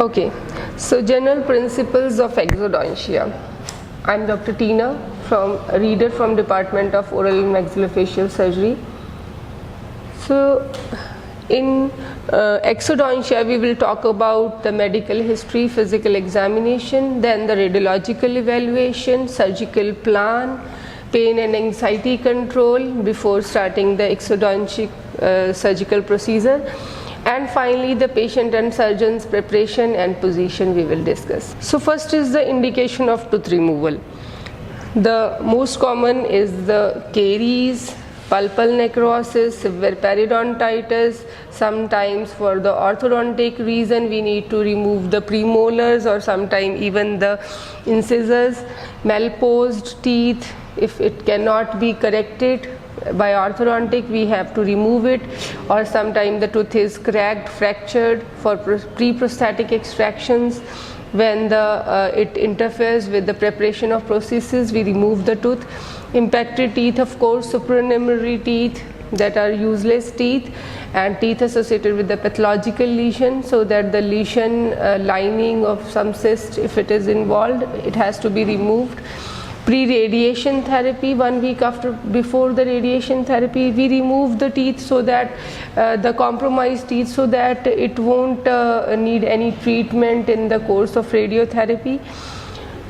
Okay, so general principles of exodontia. I'm Dr. Tina reader from Department of Oral and Maxillofacial Surgery. So in exodontia we will talk about the medical history, physical examination, then the radiological evaluation, surgical plan, pain and anxiety control before starting the exodontic surgical procedure, and finally the patient and surgeon's preparation and position we will discuss. So first is the indication of tooth removal. The most common is the caries, pulpal necrosis, severe periodontitis. Sometimes for the orthodontic reason we need to remove the premolars, or sometimes even the incisors. Malposed teeth, if it cannot be corrected by orthodontic, we have to remove it, or sometimes the tooth is cracked, fractured. For pre-prosthetic extractions, when it interferes with the preparation of prosthesis, we remove the tooth. Impacted teeth, of course, supernumerary teeth, that are useless teeth, and teeth associated with the pathological lesion, so that the lesion lining of some cyst, if it is involved, it has to be removed. Pre-radiation therapy, 1 week before the radiation therapy, we remove the teeth, so that the compromised teeth, so that it won't need any treatment in the course of radiotherapy.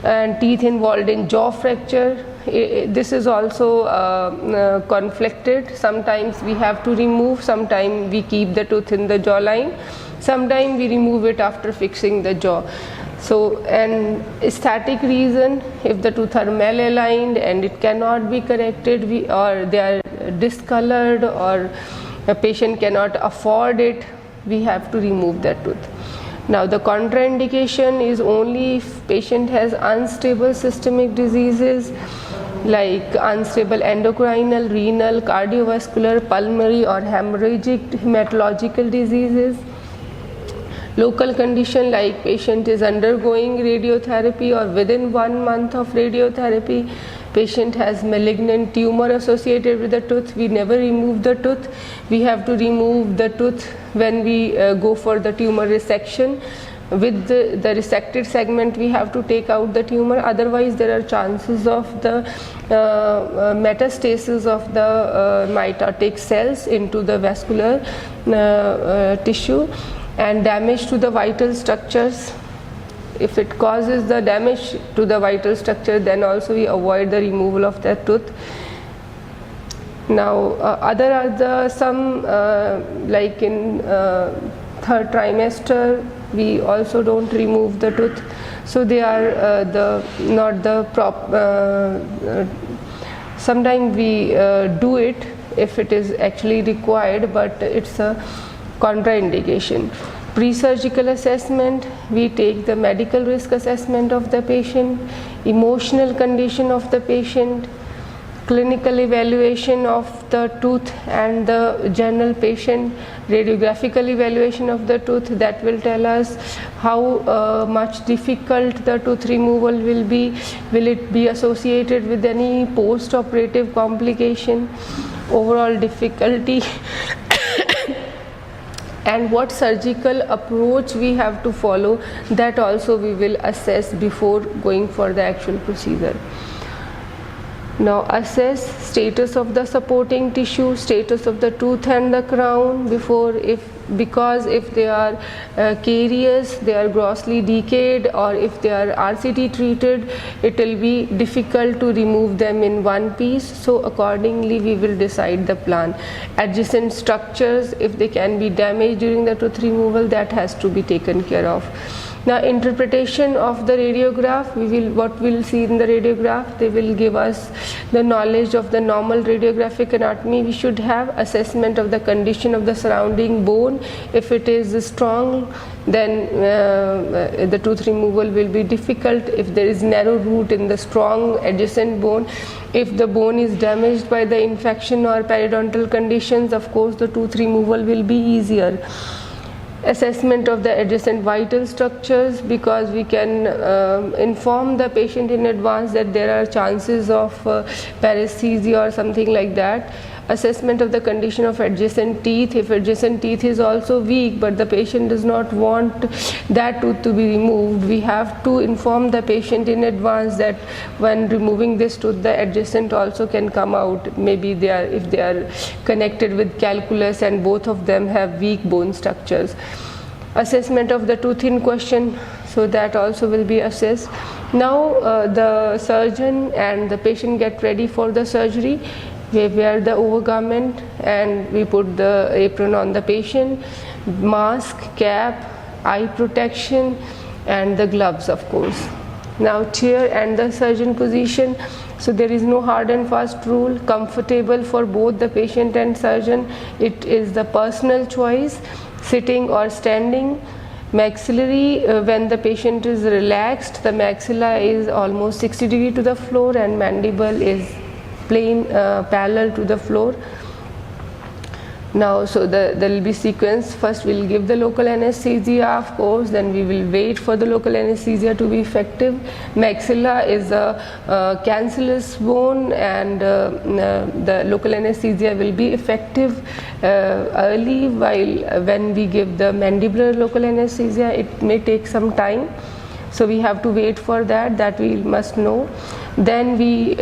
And teeth involved in jaw fracture, this is also conflicted. Sometimes we have to remove, sometimes we keep the tooth in the jawline, sometimes we remove it after fixing the jaw. So, an aesthetic reason, if the tooth are malaligned and it cannot be corrected, or they are discolored, or a patient cannot afford it, we have to remove that tooth. Now the contraindication is only if patient has unstable systemic diseases like unstable endocrinal, renal, cardiovascular, pulmonary or hemorrhagic hematological diseases. Local condition like patient is undergoing radiotherapy or within 1 month of radiotherapy, patient has malignant tumor associated with the tooth, we never remove the tooth. We have to remove the tooth when we go for the tumor resection. With the resected segment we have to take out the tumor, otherwise there are chances of the metastasis of the mitotic cells into the vascular tissue and damage to the vital structures. If it causes the damage to the vital structure, then also we avoid the removal of that tooth. Now other are the some like in third trimester we also don't remove the tooth, so they are not the sometimes we do it if it is actually required, but it's a contraindication. Pre-surgical assessment, we take the medical risk assessment of the patient, emotional condition of the patient, clinical evaluation of the tooth and the general patient, radiographical evaluation of the tooth, that will tell us how much difficult the tooth removal will be it be associated with any post-operative complication, overall difficulty and what surgical approach we have to follow, that also we will assess before going for the actual procedure. Now assess status of the supporting tissue, status of the tooth and the crown because if they are carious, they are grossly decayed, or if they are RCT treated, it will be difficult to remove them in one piece. So accordingly we will decide the plan. Adjacent structures, if they can be damaged during the tooth removal, that has to be taken care of. Now interpretation of the radiograph, what we'll see in the radiograph, they will give us the knowledge of the normal radiographic anatomy we should have, assessment of the condition of the surrounding bone. If it is strong, then the tooth removal will be difficult. If there is narrow root in the strong adjacent bone, if the bone is damaged by the infection or periodontal conditions, of course the tooth removal will be easier. Assessment of the adjacent vital structures, because we can inform the patient in advance that there are chances of paresthesia or something like that. Assessment of the condition of adjacent teeth. If adjacent teeth is also weak but the patient does not want that tooth to be removed, we have to inform the patient in advance that when removing this tooth the adjacent also can come out. Maybe if they are connected with calculus and both of them have weak bone structures. Assessment of the tooth in question, so that also will be assessed. Now the surgeon and the patient get ready for the surgery. We wear the overgarment and we put the apron on the patient, mask, cap, eye protection and the gloves of course. Now chair and the surgeon position. So there is no hard and fast rule, comfortable for both the patient and surgeon. It is the personal choice, sitting or standing. Maxillary, when the patient is relaxed, the maxilla is almost 60 degrees to the floor and mandible is plain parallel to the floor. Now, so there will be sequence. First we will give the local anesthesia of course, then we will wait for the local anesthesia to be effective. Maxilla is a cancellous bone and the local anesthesia will be effective early, while when we give the mandibular local anesthesia it may take some time. So we have to wait for that we must know. Then we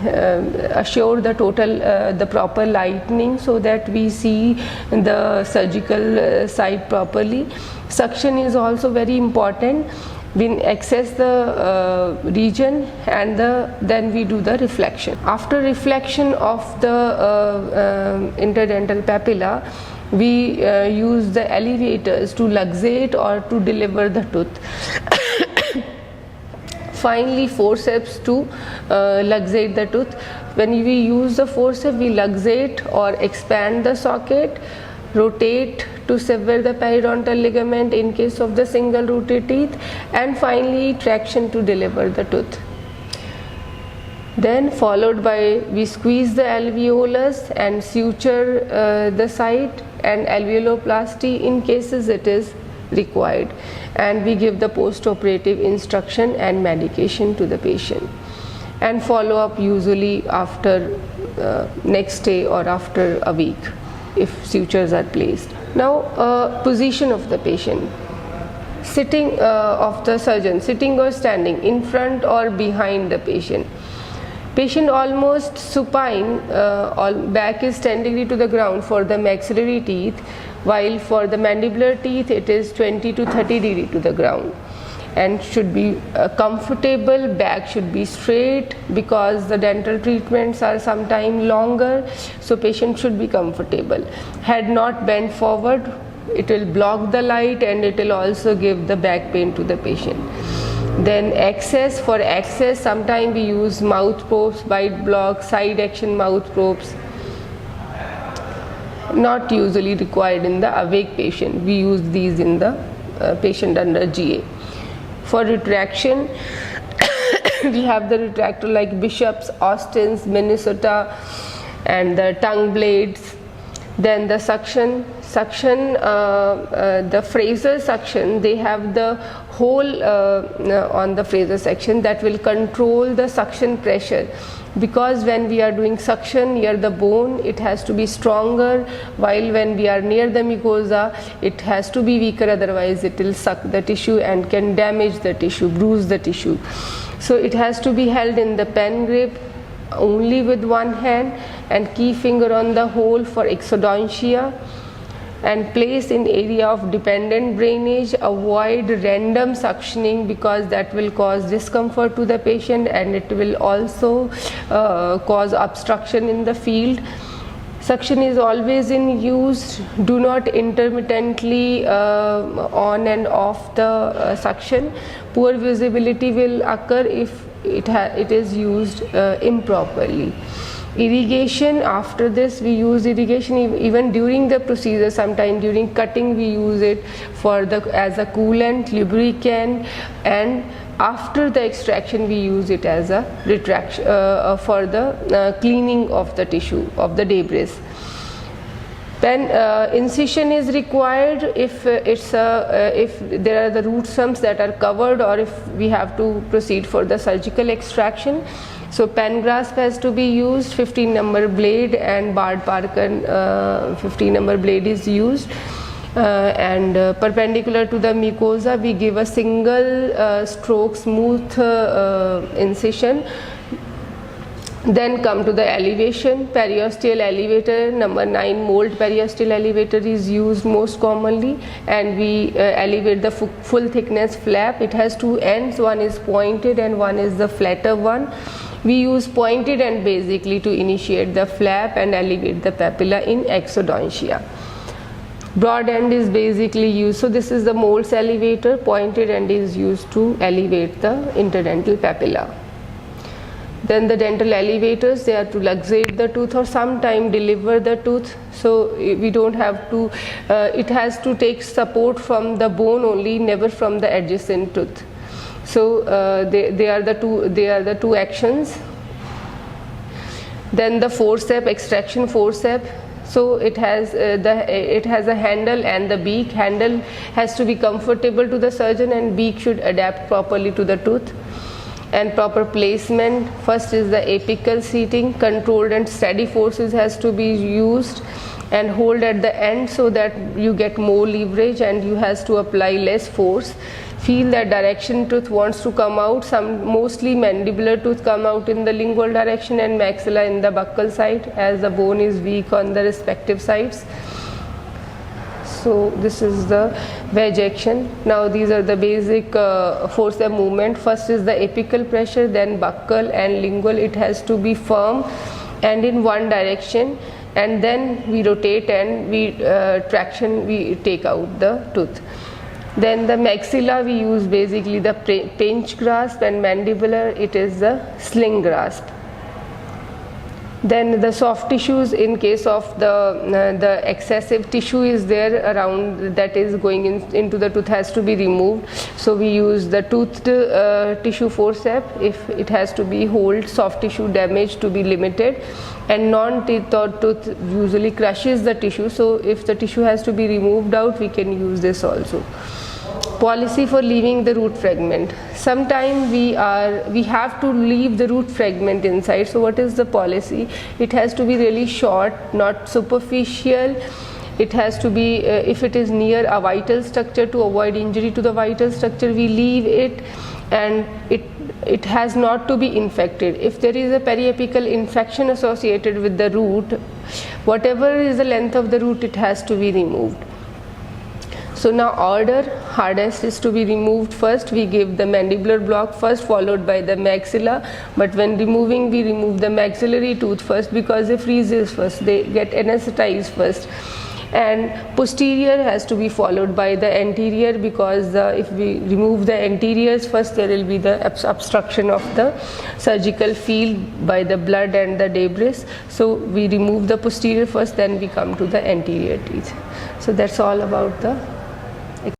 assure the total the proper lighting so that we see the surgical site properly. Suction is also very important. We access the region and then we do the reflection. After reflection of the interdental papilla, we use the elevators to luxate or to deliver the tooth. Finally, forceps to luxate the tooth. When we use the forceps, we luxate or expand the socket, rotate to sever the periodontal ligament in case of the single rooted teeth, and finally traction to deliver the tooth. Then followed by we squeeze the alveolus and suture the site, and alveoloplasty in cases it is required, and we give the post-operative instruction and medication to the patient, and follow up usually after next day or after a week if sutures are placed. Now position of the patient. Sitting of the surgeon, sitting or standing, in front or behind the patient. Patient almost supine, back is 10 degrees to the ground for the maxillary teeth, while for the mandibular teeth it is 20 to 30 degrees to the ground, and should be comfortable. Back should be straight because the dental treatments are sometimes longer, so patient should be comfortable. Head not bent forward, it will block the light and it will also give the back pain to the patient. Then access, for access sometimes we use mouth probes, bite blocks, side action mouth probes. Not usually required in the awake patient. We use these in the patient under GA. For retraction, we have the retractor like Bishop's, Austin's, Minnesota, and the tongue blades. Then the suction, the Fraser suction, they have the hole on the Fraser section that will control the suction pressure, because when we are doing suction near the bone it has to be stronger, while when we are near the mucosa it has to be weaker, otherwise it will suck the tissue and can damage the tissue, bruise the tissue. So it has to be held in the pen grip only with one hand and key finger on the hole for exodontia, and place in area of dependent drainage. Avoid random suctioning because that will cause discomfort to the patient and it will also cause obstruction in the field. Suction is always in use. Do not intermittently on and off the suction. Poor visibility will occur if it is used improperly. Irrigation, after this we use irrigation even during the procedure. Sometimes during cutting we use it as a coolant, lubricant, and after the extraction we use it as a retraction for the cleaning of the tissue of the debris. Then incision is required if if there are the root stumps that are covered, or if we have to proceed for the surgical extraction. So pen grasp has to be used, 15 number blade and Bard Parker 15 number blade is used. And perpendicular to the mucosa we give a single stroke smooth incision. Then come to the elevation, periosteal elevator, number 9 mold periosteal elevator is used most commonly, and we elevate the full thickness flap. It has two ends, one is pointed and one is the flatter one. We use pointed end basically to initiate the flap and elevate the papilla in exodontia. Broad end is basically used, so this is the Mold's elevator, pointed end is used to elevate the interdental papilla. Then the dental elevators, they are to luxate the tooth or sometime deliver the tooth, so we don't have to, it has to take support from the bone only, never from the adjacent tooth. So they are the two actions. Then the forceps, extraction forceps. So it has a handle and the beak. Handle has to be comfortable to the surgeon and beak should adapt properly to the tooth. And proper placement, first is the apical seating, controlled and steady forces has to be used, and hold at the end so that you get more leverage and you has to apply less force. Feel that direction tooth wants to come out, mostly mandibular tooth come out in the lingual direction and maxilla in the buccal side as the bone is weak on the respective sides. So this is the wedge action. Now these are the basic forceps movement. First is the apical pressure, then buccal and lingual. It has to be firm and in one direction, and then we rotate and we traction, we take out the tooth. Then the maxilla, we use basically the pinch grasp, and mandibular it is the sling grasp. Then the soft tissues, in case of the excessive tissue is there around that is going into the tooth, has to be removed. So we use the toothed tissue forceps if it has to be hold soft tissue damage to be limited, and non-teeth or tooth usually crushes the tissue. So if the tissue has to be removed out, we can use this also. Policy for leaving the root fragment. Sometimes we have to leave the root fragment inside. So what is the policy? It has to be really short, not superficial. It has to be, if it is near a vital structure, to avoid injury to the vital structure, we leave it, and it has not to be infected. If there is a periapical infection associated with the root, whatever is the length of the root, it has to be removed. So now order, hardest is to be removed first. We give the mandibular block first, followed by the maxilla, but when removing, we remove the maxillary tooth first because they freezes first, they get anesthetized first. And posterior has to be followed by the anterior, because if we remove the anteriors first, there will be the obstruction of the surgical field by the blood and the debris. So we remove the posterior first, then we come to the anterior teeth. So that's all about the